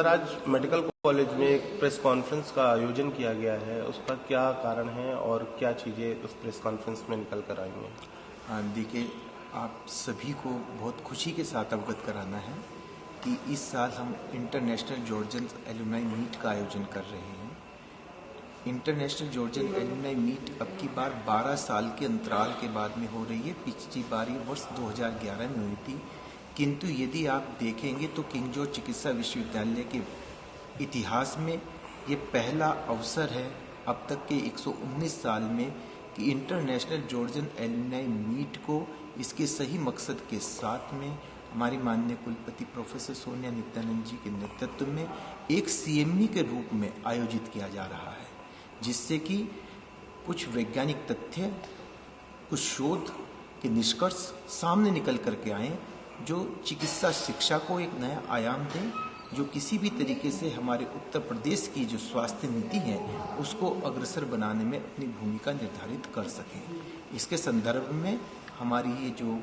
Sir, आज medical college में एक प्रेस कॉन्फ्रेंस का आयोजन किया गया है, उसका क्या कारण है और क्या चीज़ें उस प्रेस कॉन्फ्रेंस में निकल कर आई हैं? हाँ, देखिए, आप सभी को बहुत खुशी के साथ अवगत कराना है कि इस साल हम इंटरनेशनल जॉर्जियन एलुमनाई मीट का आयोजन कर रहे हैं। इंटरनेशनल जॉर्जियन एलुमनाई मीट अब की बार 12 साल के अंतराल के बाद में हो रही है। पिछली बार ये वर्ष 2011 में हुई थी, किंतु यदि आप देखेंगे तो किंग जॉर्ज चिकित्सा विश्वविद्यालय के इतिहास में ये पहला अवसर है अब तक के 119 साल में कि इंटरनेशनल जॉर्जियन एलुमनाई मीट को इसके सही मकसद के साथ में हमारी माननीय कुलपति प्रोफेसर सोनिया नित्यानंद जी के नेतृत्व में एक सीएमई के रूप में आयोजित किया जा रहा है, जिससे कि कुछ वैज्ञानिक तथ्य, कुछ शोध के निष्कर्ष सामने निकल करके आए जो चिकित्सा शिक्षा को एक नया आयाम दें, जो किसी भी तरीके से हमारे उत्तर प्रदेश की जो स्वास्थ्य नीति है उसको अग्रसर बनाने में अपनी भूमिका निर्धारित कर सकें। इसके संदर्भ में हमारी ये जो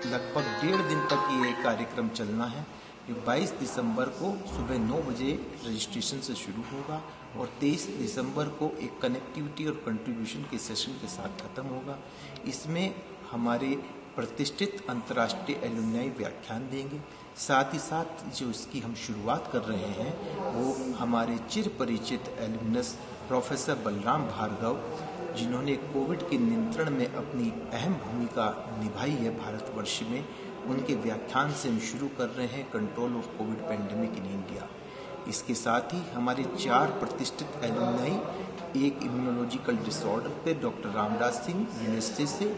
लगभग 1.5 दिन तक ये कार्यक्रम चलना है, ये 22 दिसंबर को सुबह 9 बजे रजिस्ट्रेशन से शुरू होगा और 23 दिसंबर को एक कनेक्टिविटी और कंट्रीब्यूशन के सेशन के साथ खत्म होगा। इसमें हमारे प्रतिष्ठित अंतर्राष्ट्रीय एलुमनाई व्याख्यान देंगे। साथ ही साथ जो इसकी हम शुरुआत कर रहे हैं वो हमारे चिर परिचित एलुमनस प्रोफेसर बलराम भार्गव, जिन्होंने कोविड के नियंत्रण में अपनी अहम भूमिका निभाई है भारतवर्ष में, उनके व्याख्यान से हम शुरू कर रहे हैं control of Covid pandemic in India. इसके साथ ही हमारे 4 प्रतिष्ठित एलुमनाई, एक इम्यूनोलॉजिकल डिसऑर्डर पे डॉक्टर रामदास सिंह यूएसए से,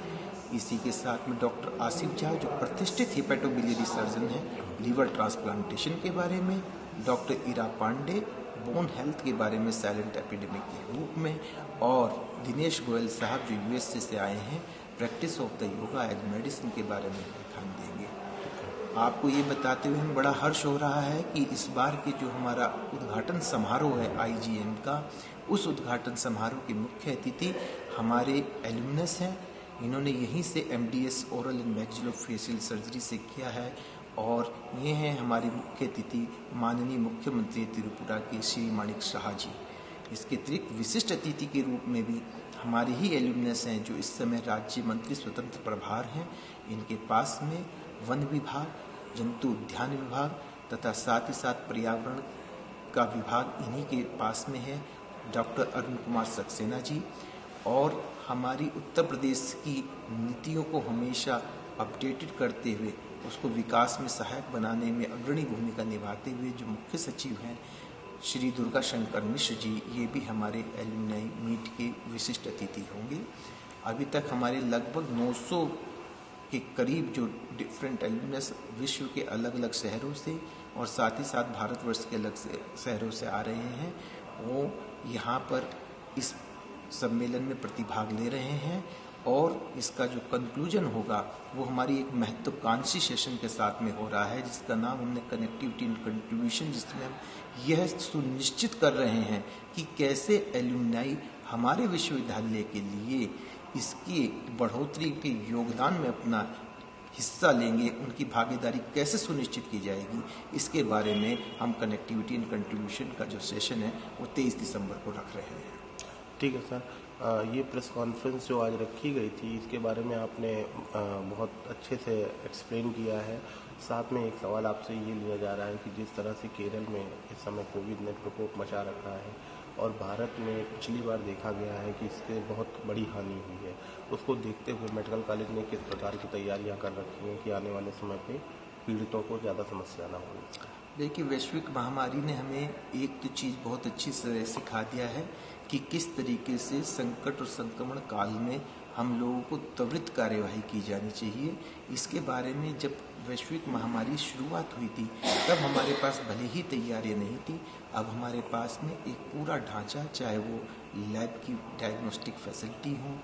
इसी के साथ में डॉक्टर आसिफ झा जो प्रतिष्ठित हिपेटोबिलियरी सर्जन हैं, लीवर ट्रांसप्लांटेशन के बारे में, डॉक्टर इरा पांडे बोन हेल्थ के बारे में साइलेंट एपिडेमिक के रूप में, और दिनेश गोयल साहब जो यूएसए से आए हैं practice of the yoga as medicine के बारे में व्याख्यान देंगे। आपको ये बताते हुए हमें बड़ा हर्ष हो रहा है कि इस बार के जो हमारा उद्घाटन समारोह है आईजीएम का, उस उद्घाटन समारोह के मुख्य अतिथि हमारे एलुमनस हैं। इन्होंने यहीं से MDS oral and maxillofacial surgery से किया है, और ये हैं हमारे मुख्य अतिथि माननीय मुख्यमंत्री त्रिपुरा के श्री माणिक शाह जी। इसके अतिरिक्त विशिष्ट अतिथि के रूप में भी हमारे ही एलुमनस हैं जो इस समय राज्य मंत्री स्वतंत्र प्रभार हैं। इनके पास में वन विभाग, जंतु उद्यान विभाग तथा साथ ही साथ पर्यावरण का विभाग इन्हीं के पास में है, डॉक्टर अरुण कुमार सक्सेना जी। और हमारी उत्तर प्रदेश की नीतियों को हमेशा अपडेटेड करते हुए उसको विकास में सहायक बनाने में अग्रणी भूमिका निभाते हुए जो मुख्य सचिव हैं श्री दुर्गा शंकर मिश्र जी, ये भी हमारे एलुमनाई मीट के विशिष्ट अतिथि होंगे। अभी तक हमारे लगभग 900 के करीब जो डिफरेंट एलुमनस विश्व के अलग अलग शहरों से और साथ ही साथ भारतवर्ष के अलग शहरों से आ रहे हैं, वो यहाँ पर इस सम्मेलन में प्रतिभाग ले रहे हैं। और इसका जो कंक्लूजन होगा वो हमारी एक महत्वाकांक्षी सेशन के साथ में हो रहा है, जिसका नाम हमने कनेक्टिविटी एंड कंट्रीब्यूशन, जिसमें हम यह सुनिश्चित कर रहे हैं कि कैसे एलुमनाई हमारे विश्वविद्यालय के लिए इसकी बढ़ोतरी के योगदान में अपना हिस्सा लेंगे, उनकी भागीदारी कैसे सुनिश्चित की जाएगी, इसके बारे में हम कनेक्टिविटी एंड कंट्रीब्यूशन का जो सेशन है वो 23 दिसंबर को रख रहे हैं। ठीक है सर, ये प्रेस कॉन्फ्रेंस जो आज रखी गई थी इसके बारे में आपने बहुत अच्छे से एक्सप्लेन किया है। साथ में एक सवाल आपसे ये लिया जा रहा है कि जिस तरह से केरल में इस समय कोविड ने प्रकोप मचा रखा है और भारत में पिछली बार देखा गया है कि इससे बहुत बड़ी हानि हुई है, उसको देखते हुए मेडिकल कॉलेज ने किस प्रकार की तैयारियां कर रखी हैं कि आने वाले समय पे पीड़ितों को ज़्यादा समस्या ना हो? देखिए, वैश्विक महामारी ने हमें एक तो चीज़ बहुत अच्छी से सिखा दिया है कि किस तरीके से संकट और संक्रमण काल में हम लोगों को त्वरित कार्यवाही की जानी चाहिए। इसके बारे में जब वैश्विक महामारी शुरुआत हुई थी तब हमारे पास भले ही तैयारियां नहीं थी, अब हमारे पास में एक पूरा ढांचा, चाहे वो लैब की डायग्नोस्टिक फैसिलिटी हो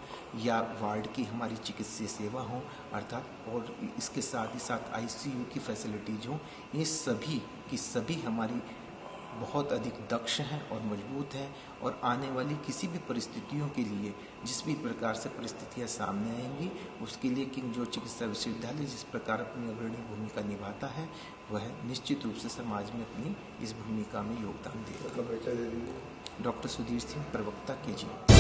या वार्ड की हमारी चिकित्सीय सेवा हो अर्थात, और इसके साथ ही साथ आईसीयू की फैसिलिटीज हों, ये सभी की सभी हमारी बहुत अधिक दक्ष हैं और मजबूत हैं और आने वाली किसी भी परिस्थितियों के लिए जिस भी प्रकार से परिस्थितियां सामने आएंगी उसके लिए किंग जॉर्ज चिकित्सा विश्वविद्यालय जिस प्रकार अपनी अग्रणी भूमिका निभाता है वह निश्चित रूप से समाज में अपनी इस भूमिका में योगदान देगा। डॉक्टर सुधीर सिंह, प्रवक्ता KG।